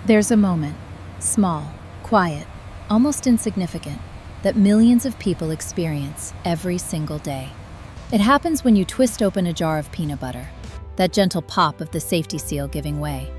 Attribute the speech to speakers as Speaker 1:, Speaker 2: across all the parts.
Speaker 1: There's a moment, small, quiet, almost insignificant, that millions of people experience every single day. It happens when you twist open a jar of peanut butter, that gentle pop of the safety seal giving way,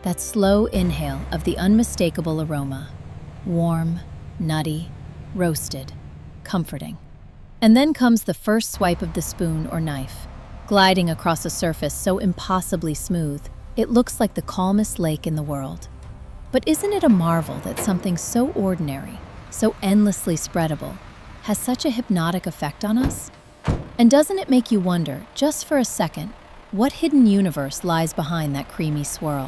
Speaker 1: that slow inhale of the unmistakable aroma, warm, nutty, roasted, comforting. And then comes the first swipe of the spoon or knife, gliding across a surface so impossibly smooth, it looks like the calmest lake in the world. But isn't it a marvel that something so ordinary, so endlessly spreadable, has such a hypnotic effect on us? And doesn't it make you wonder, just for a second, what hidden universe lies behind that creamy swirl?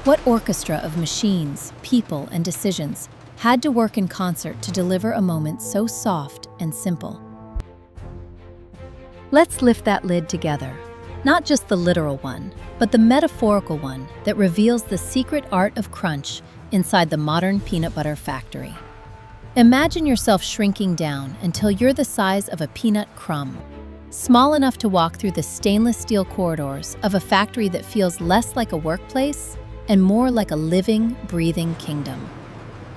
Speaker 1: What orchestra of machines, people, and decisions had to work in concert to deliver a moment so soft and simple? Let's lift that lid together. Not just the literal one, but the metaphorical one that reveals the secret art of crunch inside the modern peanut butter factory. Imagine yourself shrinking down until you're the size of a peanut crumb, small enough to walk through the stainless steel corridors of a factory that feels less like a workplace and more like a living, breathing kingdom.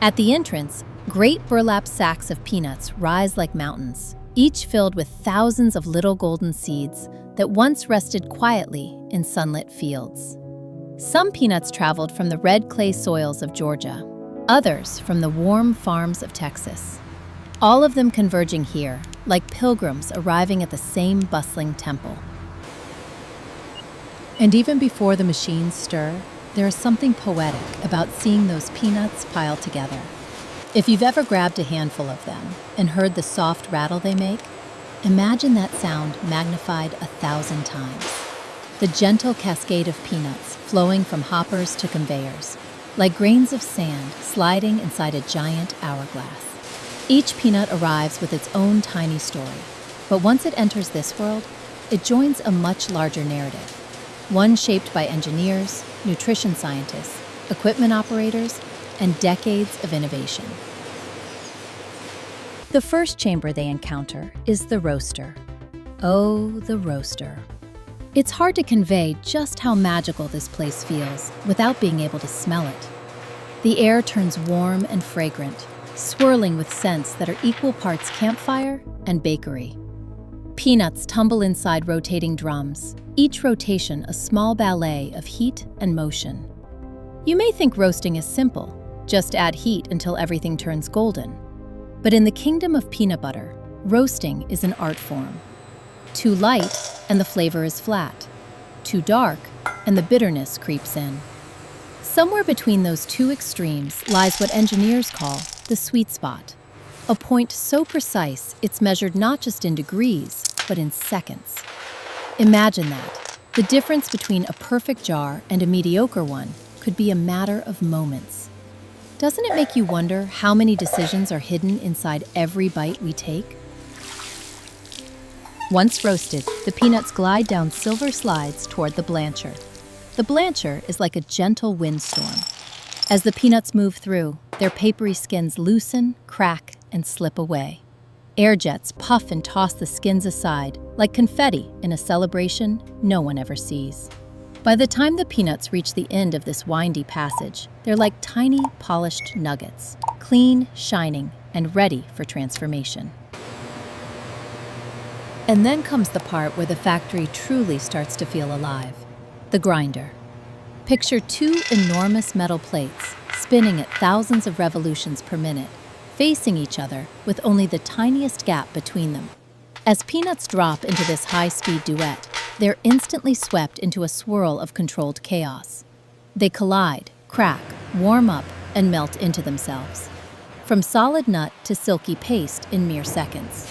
Speaker 1: At the entrance, great burlap sacks of peanuts rise like mountains, each filled with thousands of little golden seeds that once rested quietly in sunlit fields. Some peanuts traveled from the red clay soils of Georgia, others from the warm farms of Texas, all of them converging here, like pilgrims arriving at the same bustling temple. And even before the machines stir, there is something poetic about seeing those peanuts piled together. If you've ever grabbed a handful of them and heard the soft rattle they make, imagine that sound magnified 1,000 times. The gentle cascade of peanuts flowing from hoppers to conveyors, like grains of sand sliding inside a giant hourglass. Each peanut arrives with its own tiny story, but once it enters this world, it joins a much larger narrative, one shaped by engineers, nutrition scientists, equipment operators, and decades of innovation. The first chamber they encounter is the roaster. Oh, the roaster. It's hard to convey just how magical this place feels without being able to smell it. The air turns warm and fragrant, swirling with scents that are equal parts campfire and bakery. Peanuts tumble inside rotating drums, each rotation a small ballet of heat and motion. You may think roasting is simple, just add heat until everything turns golden. But in the kingdom of peanut butter, roasting is an art form. Too light, and the flavor is flat. Too dark, and the bitterness creeps in. Somewhere between those two extremes lies what engineers call the sweet spot, a point so precise it's measured not just in degrees, but in seconds. Imagine that. The difference between a perfect jar and a mediocre one could be a matter of moments. Doesn't it make you wonder how many decisions are hidden inside every bite we take? Once roasted, the peanuts glide down silver slides toward the blancher. The blancher is like a gentle windstorm. As the peanuts move through, their papery skins loosen, crack, and slip away. Air jets puff and toss the skins aside, like confetti in a celebration no one ever sees. By the time the peanuts reach the end of this windy passage, they're like tiny, polished nuggets, clean, shining, and ready for transformation. And then comes the part where the factory truly starts to feel alive. The grinder. Picture two enormous metal plates spinning at thousands of revolutions per minute, facing each other with only the tiniest gap between them. As peanuts drop into this high-speed duet, they're instantly swept into a swirl of controlled chaos. They collide, crack, warm up, and melt into themselves. From solid nut to silky paste in mere seconds.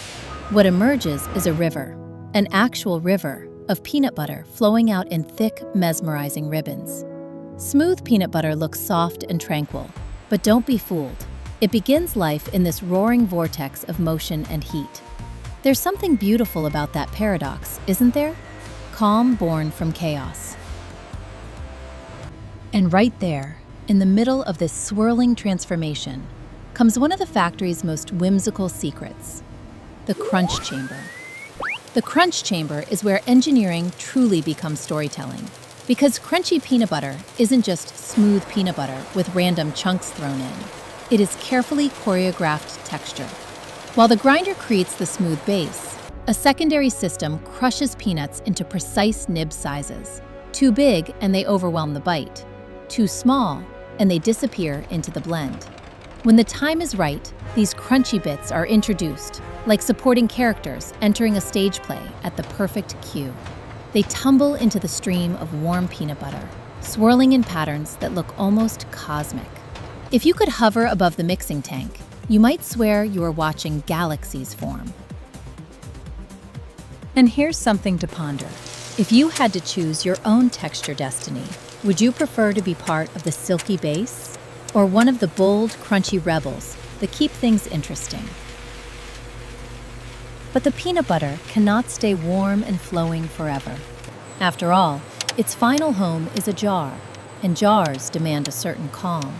Speaker 1: What emerges is a river, an actual river, of peanut butter flowing out in thick, mesmerizing ribbons. Smooth peanut butter looks soft and tranquil, but don't be fooled. It begins life in this roaring vortex of motion and heat. There's something beautiful about that paradox, isn't there? Calm born from chaos. And right there, in the middle of this swirling transformation, comes one of the factory's most whimsical secrets, the crunch chamber. The crunch chamber is where engineering truly becomes storytelling. Because crunchy peanut butter isn't just smooth peanut butter with random chunks thrown in. It is carefully choreographed texture. While the grinder creates the smooth base, a secondary system crushes peanuts into precise nib sizes. Too big and they overwhelm the bite. Too small and they disappear into the blend. When the time is right, these crunchy bits are introduced, like supporting characters entering a stage play at the perfect cue. They tumble into the stream of warm peanut butter, swirling in patterns that look almost cosmic. If you could hover above the mixing tank, you might swear you are watching galaxies form. And here's something to ponder. If you had to choose your own texture destiny, would you prefer to be part of the silky base or one of the bold, crunchy rebels that keep things interesting? But the peanut butter cannot stay warm and flowing forever. After all, its final home is a jar, and jars demand a certain calm.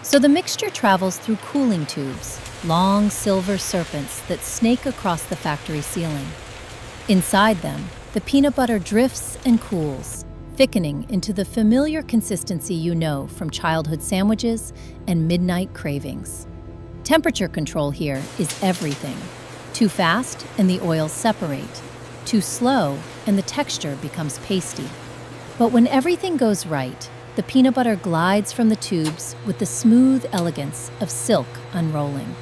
Speaker 1: So the mixture travels through cooling tubes, long silver serpents that snake across the factory ceiling. Inside them, the peanut butter drifts and cools, thickening into the familiar consistency you know from childhood sandwiches and midnight cravings. Temperature control here is everything. Too fast and the oils separate. Too slow and the texture becomes pasty. But when everything goes right, the peanut butter glides from the tubes with the smooth elegance of silk unrolling.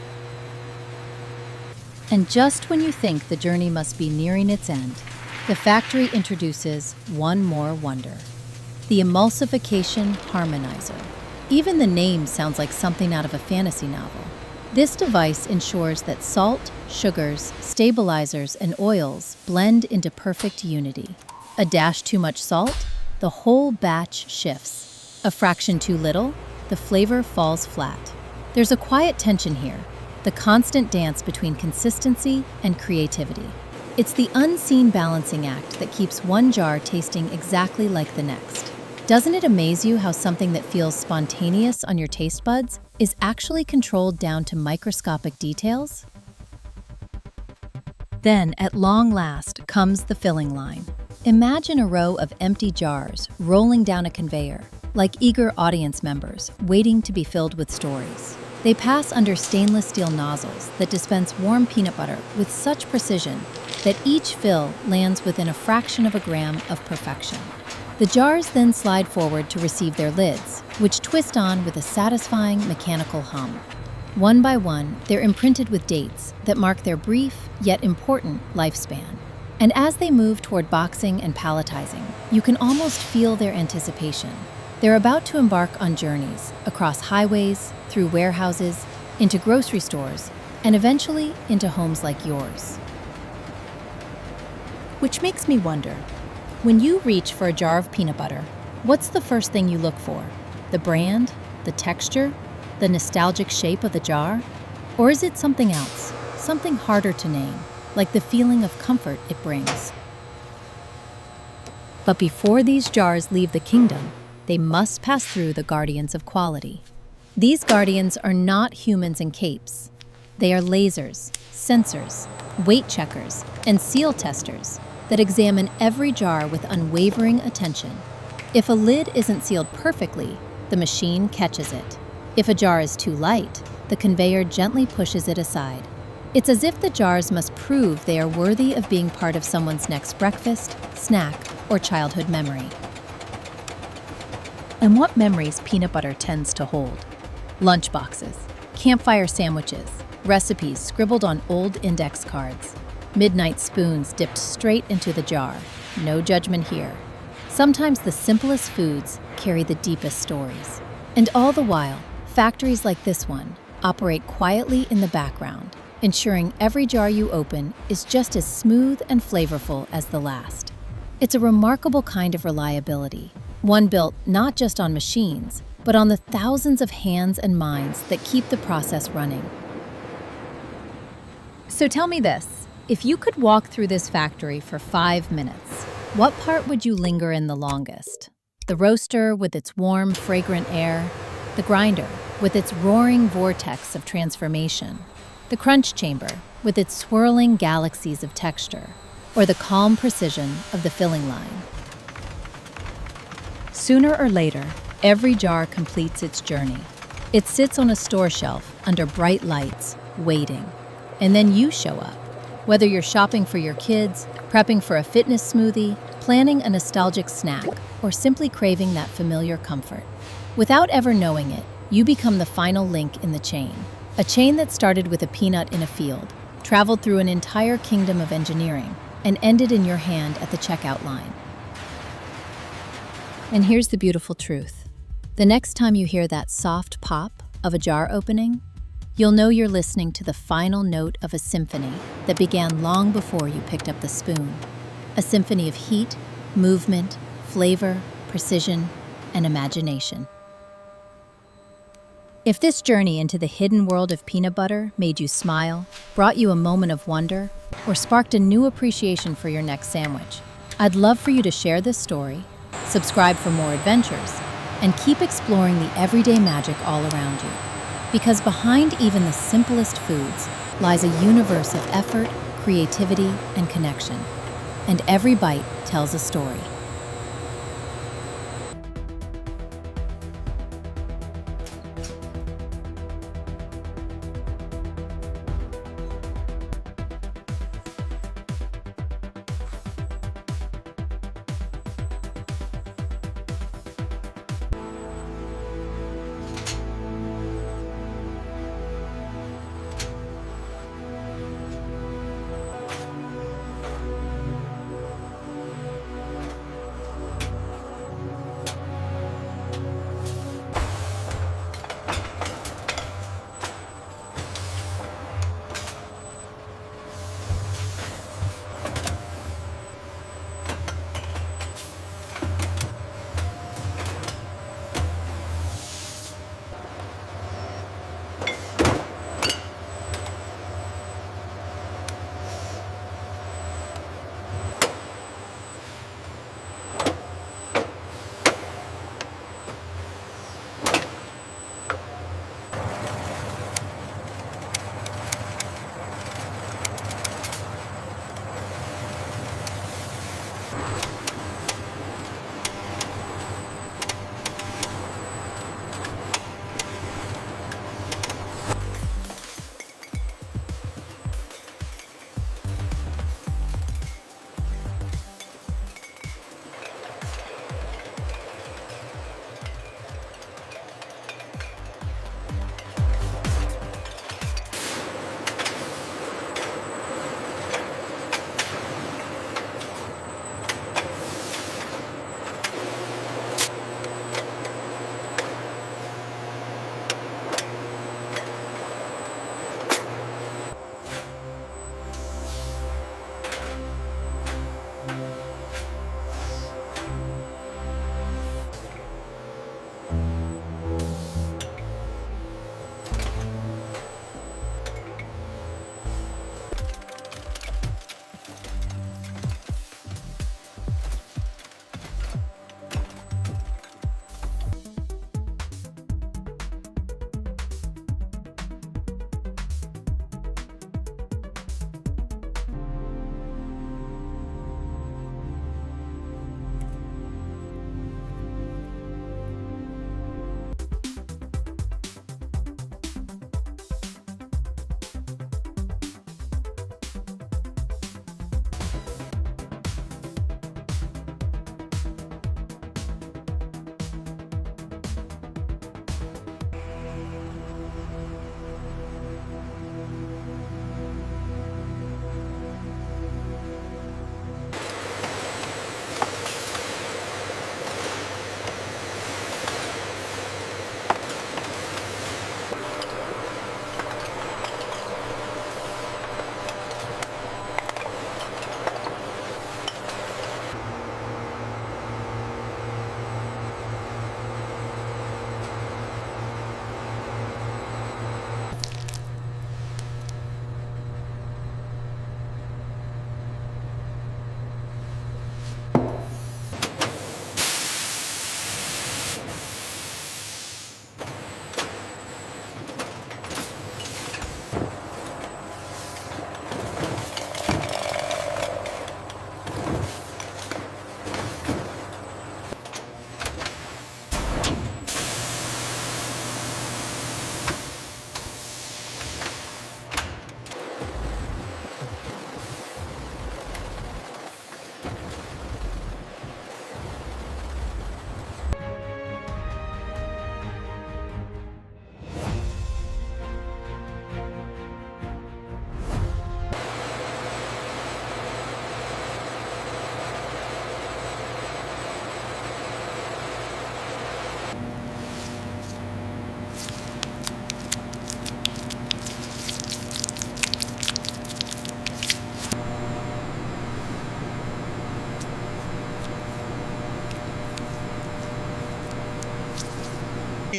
Speaker 1: And just when you think the journey must be nearing its end, the factory introduces one more wonder: the emulsification harmonizer. Even the name sounds like something out of a fantasy novel. This device ensures that salt, sugars, stabilizers, and oils blend into perfect unity. A dash too much salt, the whole batch shifts. A fraction too little, the flavor falls flat. There's a quiet tension here, the constant dance between consistency and creativity. It's the unseen balancing act that keeps one jar tasting exactly like the next. Doesn't it amaze you how something that feels spontaneous on your taste buds is actually controlled down to microscopic details? Then, at long last, comes the filling line. Imagine a row of empty jars rolling down a conveyor, like eager audience members waiting to be filled with stories. They pass under stainless steel nozzles that dispense warm peanut butter with such precision that each fill lands within a fraction of a gram of perfection. The jars then slide forward to receive their lids, which twist on with a satisfying mechanical hum. One by one, they're imprinted with dates that mark their brief yet important lifespan. And as they move toward boxing and palletizing, you can almost feel their anticipation. They're about to embark on journeys across highways, through warehouses, into grocery stores, and eventually into homes like yours. Which makes me wonder, when you reach for a jar of peanut butter, what's the first thing you look for? The brand? The texture? The nostalgic shape of the jar? Or is it something else, something harder to name, like the feeling of comfort it brings? But before these jars leave the kingdom, they must pass through the guardians of quality. These guardians are not humans in capes. They are lasers, sensors, weight checkers, and seal testers that examine every jar with unwavering attention. If a lid isn't sealed perfectly, the machine catches it. If a jar is too light, the conveyor gently pushes it aside. It's as if the jars must prove they are worthy of being part of someone's next breakfast, snack, or childhood memory. And what memories peanut butter tends to hold? Lunchboxes, campfire sandwiches, recipes scribbled on old index cards, midnight spoons dipped straight into the jar. No judgment here. Sometimes the simplest foods carry the deepest stories. And all the while, factories like this one operate quietly in the background, ensuring every jar you open is just as smooth and flavorful as the last. It's a remarkable kind of reliability, one built not just on machines, but on the thousands of hands and minds that keep the process running. So tell me this, if you could walk through this factory for 5 minutes, what part would you linger in the longest? The roaster with its warm, fragrant air, the grinder with its roaring vortex of transformation, the crunch chamber with its swirling galaxies of texture, or the calm precision of the filling line? Sooner or later, every jar completes its journey. It sits on a store shelf under bright lights, waiting. And then you show up. Whether you're shopping for your kids, prepping for a fitness smoothie, planning a nostalgic snack, or simply craving that familiar comfort. Without ever knowing it, you become the final link in the chain. A chain that started with a peanut in a field, traveled through an entire kingdom of engineering, and ended in your hand at the checkout line. And here's the beautiful truth. The next time you hear that soft pop of a jar opening, you'll know you're listening to the final note of a symphony that began long before you picked up the spoon. A symphony of heat, movement, flavor, precision, and imagination. If this journey into the hidden world of peanut butter made you smile, brought you a moment of wonder, or sparked a new appreciation for your next sandwich, I'd love for you to share this story, subscribe for more adventures, and keep exploring the everyday magic all around you. Because behind even the simplest foods lies a universe of effort, creativity, and connection. And every bite tells a story.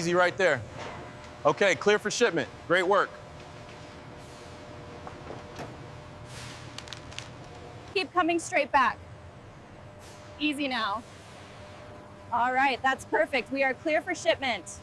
Speaker 2: Easy right there. Okay, clear for shipment. Great work.
Speaker 3: Keep coming straight back. Easy now. All right, that's perfect. We are clear for shipment.